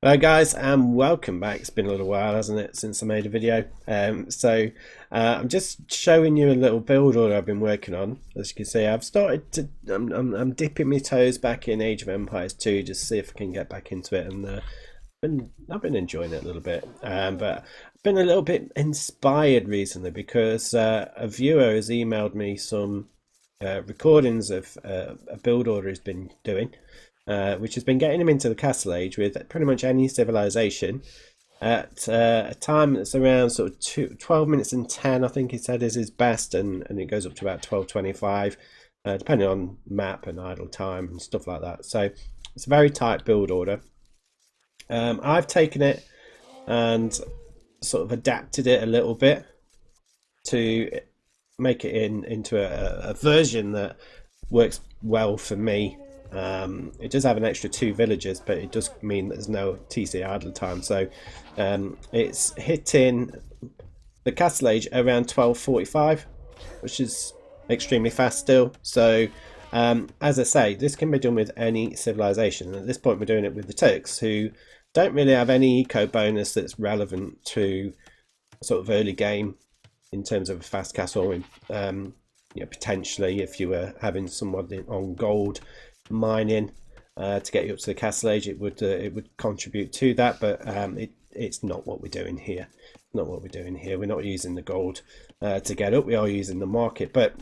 Hello guys and welcome back. It's been a little while, hasn't it, since I made a video. I'm just showing you a little build order I've been working on. As you can see, I've started to I'm dipping my toes back in Age of Empires 2 just to see if I can get back into it, and I've been enjoying it a little bit. But I've been a little bit inspired recently because a viewer has emailed me some recordings of a build order he's been doing, which has been getting him into the Castle Age with pretty much any civilization at a time that's around sort of 12 minutes and 10, I think he said, is his best, and it goes up to about 12:25, depending on map and idle time and stuff like that. So it's a very tight build order. I've taken it and sort of adapted it a little bit to make it into a version that works well for me. It does have an extra 2 villagers, but it does mean that there's no TC idle time. So it's hitting the Castle Age around 12:45, which is extremely fast still. So as I say, this can be done with any civilization. And at this point, we're doing it with the Turks, who don't really have any eco bonus that's relevant to sort of early game in terms of a fast castle. Potentially, if you were having someone on gold mining to get you up to the Castle Age, it would contribute to that, but it's not what we're doing here. Not what we're doing here. We're not using the gold to get up. We are using the market, but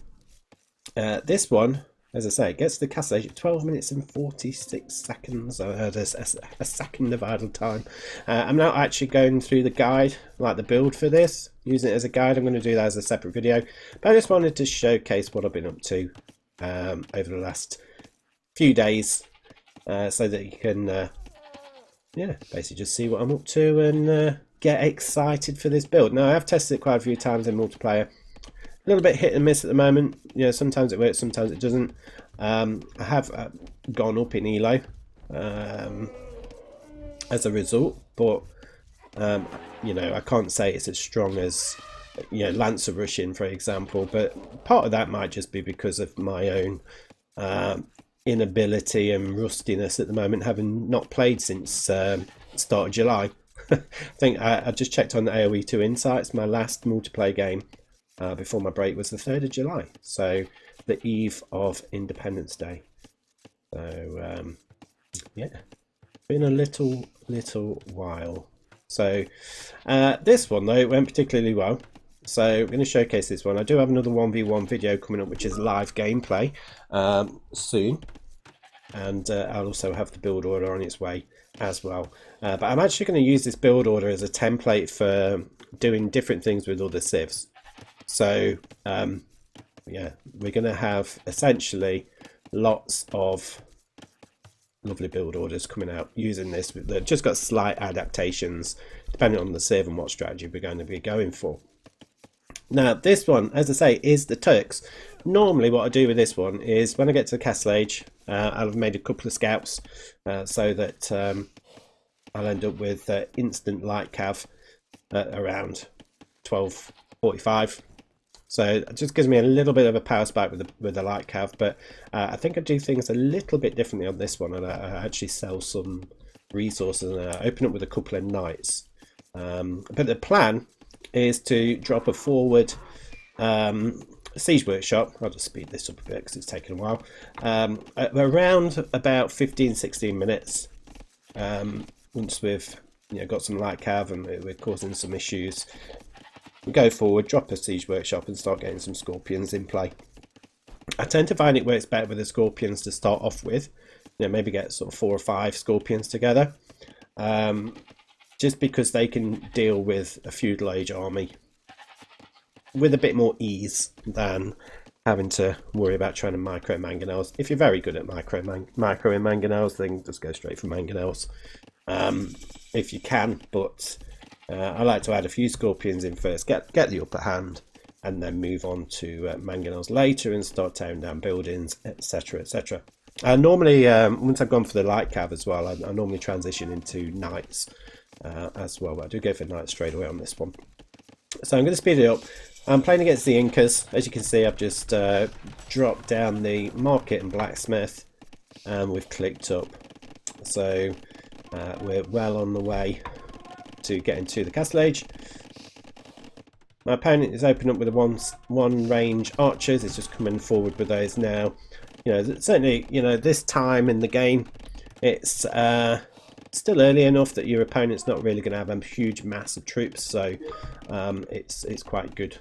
this one, as I say, gets to the Castle Age at 12 minutes and 46 seconds. There's a second of idle time. I'm not actually going through the guide, like the build for this, using it as a guide. I'm going to do that as a separate video, but I just wanted to showcase what I've been up to over the last few days, so that you can basically just see what I'm up to and get excited for this build. Now, I have tested it quite a few times in multiplayer. A little bit hit and miss at the moment. Sometimes it works, sometimes it doesn't. I have gone up in elo as a result, but I can't say it's as strong as Lancer Rushing, for example. But part of that might just be because of my own inability and rustiness at the moment, having not played since start of July. I think I just checked on the AoE2 Insights. My last multiplayer game before my break was the 3rd of July, so the eve of Independence Day. So been a little while. So this one, though, it went particularly well, so I'm going to showcase this one. I do have another 1v1 video coming up, which is live gameplay soon, and I'll also have the build order on its way as well. But I'm actually going to use this build order as a template for doing different things with other civs. So we're going to have essentially lots of lovely build orders coming out using this. They've just got slight adaptations depending on the civ and what strategy we're going to be going for. Now, this one, as I say, is the Turks. Normally what I do with this one is when I get to the Castle Age, I'll have made a couple of scouts so that I'll end up with instant light cav at around 12:45. So it just gives me a little bit of a power spike with the light cav, but I think I do things a little bit differently on this one, and I actually sell some resources and I open up with a couple of knights. But the plan is to drop a forward siege workshop. I'll just speed this up a bit because it's taken a while. Around about 15-16 minutes, once we've got some light cav and we're causing some issues, we go forward, drop a siege workshop and start getting some scorpions in play. I tend to find it works better with the scorpions to start off with. Maybe get sort of 4 or 5 scorpions together, just because they can deal with a feudal age army with a bit more ease than having to worry about trying to micro mangonels. If you're very good at micro mangonels, then just go straight for mangonels if you can, but I like to add a few scorpions in first, get the upper hand, and then move on to mangonels later and start tearing down buildings, etc, etc. Normally, once I've gone for the light cav as well, I normally transition into knights as well, but I do go for knights straight away on this one. So I'm going to speed it up. I'm playing against the Incas. As you can see, I've just dropped down the market and blacksmith, and we've clicked up. So We're well on the way to getting to the castle age. My opponent is opening up with a one range archers. It's just coming forward with those now. Certainly, this time in the game, it's still early enough that your opponent's not really going to have a huge mass of troops, so it's quite good,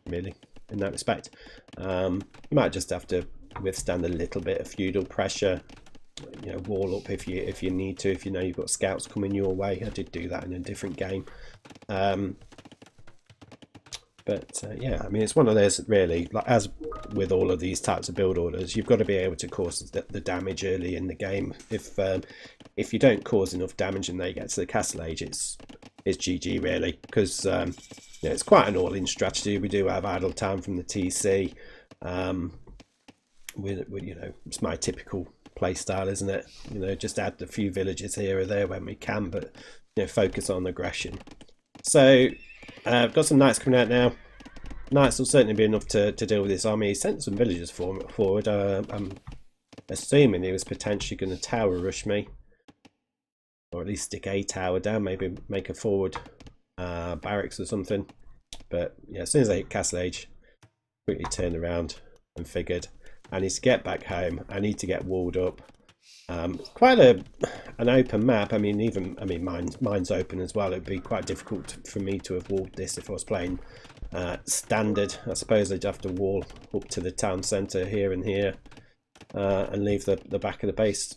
really, in that respect. You might just have to withstand a little bit of feudal pressure. Wall up if you need to, if you know you've got scouts coming your way. I did do that in a different game. Yeah, I mean, it's one of those, really, like as with all of these types of build orders, you've got to be able to cause the damage early in the game. If you don't cause enough damage and they get to the castle age, it's GG, really, because it's quite an all-in strategy. We do have idle time from the TC. It's my typical play style, isn't it? Just add a few villages here or there when we can, but focus on aggression. So I've got some knights coming out now. Knights will certainly be enough to deal with this army. He sent some villagers forward. I'm assuming he was potentially going to tower rush me, or at least stick a tower down, maybe make a forward barracks or something. But yeah, as soon as I hit castle age, quickly turned around and figured I need to get back home. I need to get walled up. Quite an open map. I mean, mine's open as well. It'd be quite difficult for me to have walled this if I was playing standard. I suppose I'd have to wall up to the town centre here and here, and leave the back of the base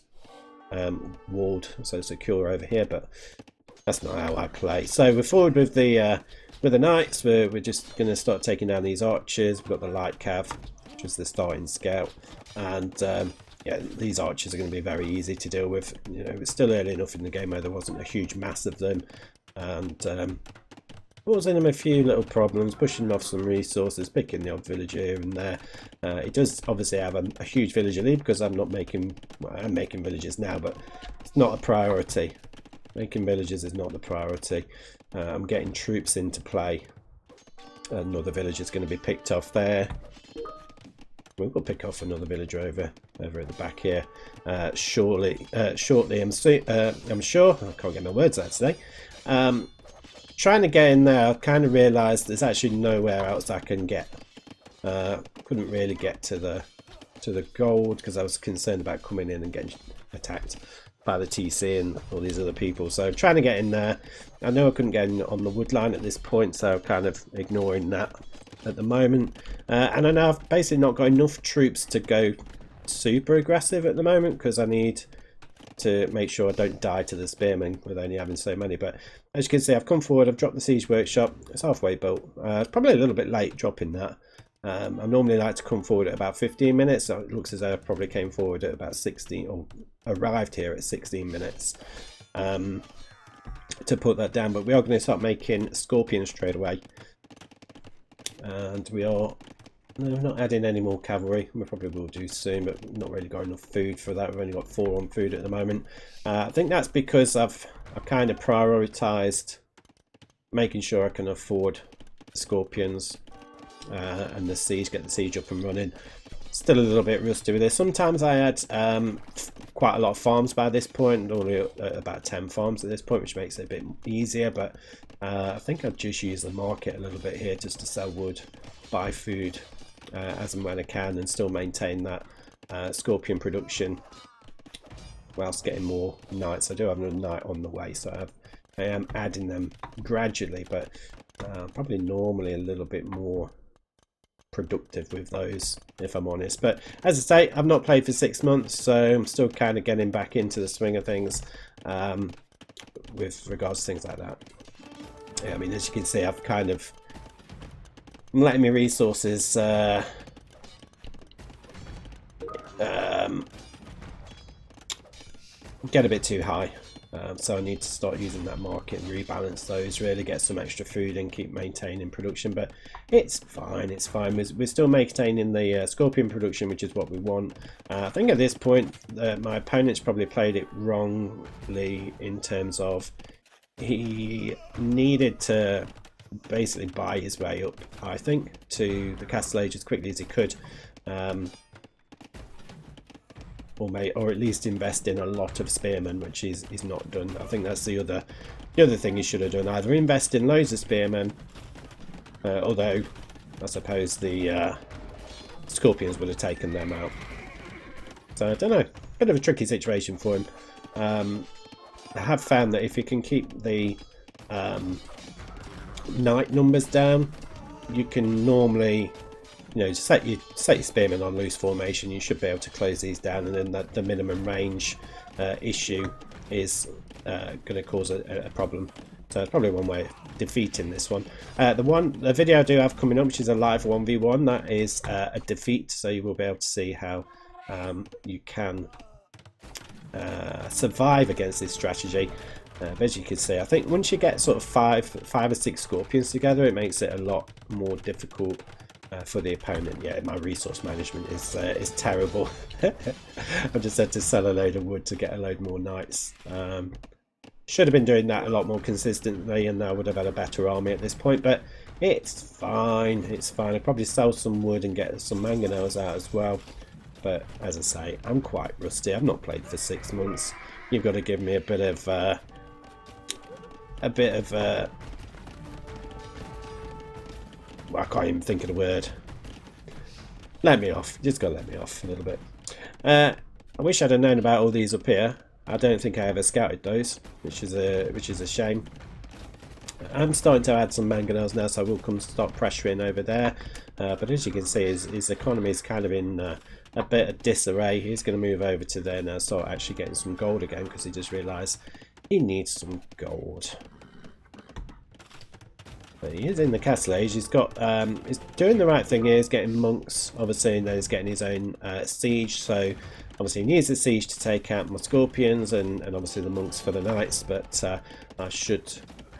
walled, so secure over here. But that's not how I play. So we're forward with the knights. We're just going to start taking down these archers. We've got the light cav, which is the starting scout, and yeah, these archers are going to be very easy to deal with. It's still early enough in the game where there wasn't a huge mass of them, and causing them a few little problems, pushing off some resources, picking the odd villager here and there. It does obviously have a huge villager lead because I'm making villagers now, but it's not a priority. Making villagers is not the priority. I'm getting troops into play. Another villager is going to be picked off there. We'll pick off another villager over at the back here shortly. I'm sure. I can't get my words out today. Trying to get in there, I kind of realised there's actually nowhere else I can get. Couldn't really get to the gold because I was concerned about coming in and getting attacked by the TC and all these other people. So trying to get in there. I know I couldn't get in on the wood line at this point, so kind of ignoring that at the moment. And I know I've basically not got enough troops to go super aggressive at the moment because I need to make sure I don't die to the spearmen with only having so many. But as you can see, I've come forward, I've dropped the siege workshop. It's halfway built. It's probably a little bit late dropping that. I normally like to come forward at about 15 minutes, so it looks as though I probably came forward at about 16, or arrived here at 16 minutes to put that down. But we are going to start making scorpions straight away, and we are not adding any more cavalry. We probably will do soon, but we've not really got enough food for that. We've only got 4 on food at the moment. I think that's because I've kind of prioritised making sure I can afford scorpions and the siege, get the siege up and running. Still a little bit rusty with this. Sometimes I had quite a lot of farms by this point, only about 10 farms at this point, which makes it a bit easier. But I think I've just used the market a little bit here just to sell wood, buy food as and when I can, and still maintain that scorpion production whilst getting more knights. I do have another knight on the way, so I am adding them gradually, but probably normally a little bit more productive with those, if I'm honest. But as I say, I've not played for 6 months, so I'm still kind of getting back into the swing of things with regards to things like that. Yeah, I mean, as you can see, I'm letting my resources get a bit too high, so I need to start using that market and rebalance those, really get some extra food and keep maintaining production. But it's fine, we're still maintaining the scorpion production, which is what we want. I think at this point my opponent's probably played it wrongly in terms of he needed to basically buy his way up, I think, to the castle age as quickly as he could. or at least invest in a lot of spearmen, which is not done. I think that's the other thing he should have done. Either invest in loads of spearmen, although I suppose the scorpions would have taken them out. So I don't know, bit of a tricky situation for him. I have found that if you can keep the knight numbers down, you can normally, you know, set your spearmen on loose formation. You should be able to close these down, and then the minimum range issue is going to cause a problem. So it's probably one way of defeating this one. The video I do have coming up, which is a live 1v1, that is a defeat, so you will be able to see how you can survive against this strategy. But as you can see, I think once you get sort of five or six scorpions together, it makes it a lot more difficult for the opponent. Yeah, my resource management is terrible. I just had to sell a load of wood to get a load more knights. Should have been doing that a lot more consistently, and I would have had a better army at this point. But it's fine. It's fine. I'll probably sell some wood and get some mangonels out as well. But as I say, I'm quite rusty. I've not played for 6 months. You've got to give me a bit of well, I can't even think of the word. Let me off. Just gotta let me off a little bit. I wish I'd have known about all these up here. I don't think I ever scouted those, which is a shame. I'm starting to add some mangonels now, so I will start pressuring over there. But as you can see, his economy is kind of in a bit of disarray. He's going to move over to there now, start actually getting some gold again, because he just realised he needs some gold. But he is in the castle age. He's got he's doing the right thing here. He's getting monks, obviously, and then he's getting his own siege. So obviously he needs the siege to take out my scorpions, and obviously the monks for the knights. But I should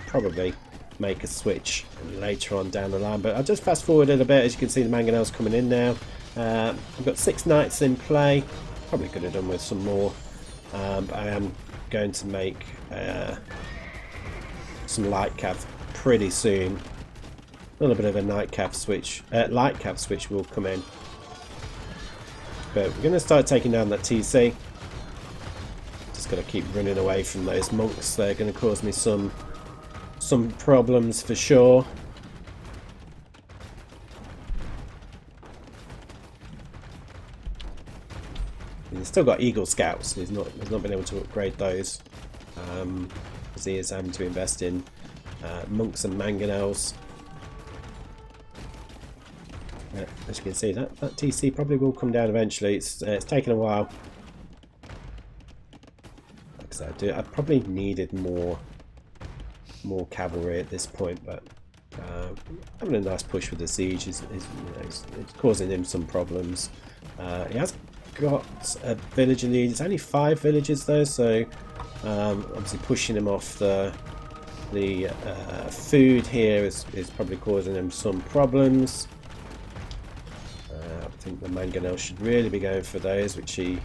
probably make a switch later on down the line. But I'll just fast forward a little bit. As you can see, the mangonels coming in now. I've got 6 knights in play. Probably could have done with some more. But I am going to make some light cav pretty soon. A little bit of a light cav switch will come in. But we're going to start taking down that TC. Just got to keep running away from those monks. They're going to cause me some problems for sure. He's still got Eagle Scouts. He's not been able to upgrade those, because he is having to invest in monks and mangonels. As you can see, that TC probably will come down eventually. It's taken a while. Like I said, I probably needed more cavalry at this point, but having a nice push with the siege is it's causing him some problems. He has got a villager lead. It's only 5 villages though, so obviously pushing him off the food here is probably causing him some problems. I think the mangonel should really be going for those, which he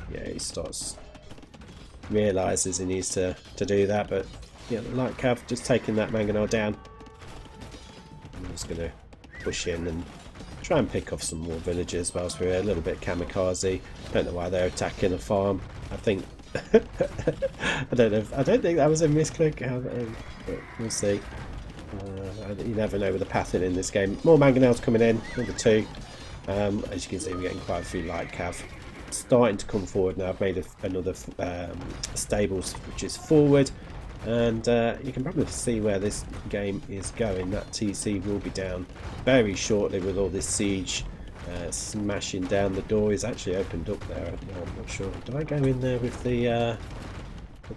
realises he needs to do that. But yeah, the light cav just taking that mangonel down. I'm just going to push in and try and pick off some more villagers whilst we're a little bit kamikaze. Don't know why they're attacking a farm. I think I don't think that was a misclick, but we'll see. You never know with the pathing in this game. More mangonels coming in, number 2. As you can see, we're getting quite a few light cav starting to come forward now. I've made another stables which is forward, and you can probably see where this game is going. That TC will be down very shortly with all this siege smashing down. The door is actually opened up there. I'm not sure. Do I go in there with the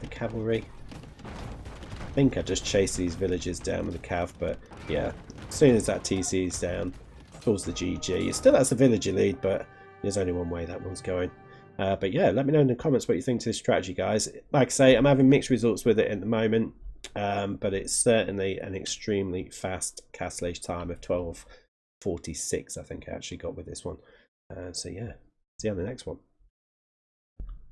cavalry? I think I just chase these villages down with the cav, but yeah, as soon as that TC is down, pulls the GG. It still has the villager lead, but there's only one way that one's going. But yeah, let me know in the comments what you think to this strategy, guys. Like I say, I'm having mixed results with it at the moment, but it's certainly an extremely fast castle age time of 12:46. I think I actually got with this one. So yeah, see you on the next one.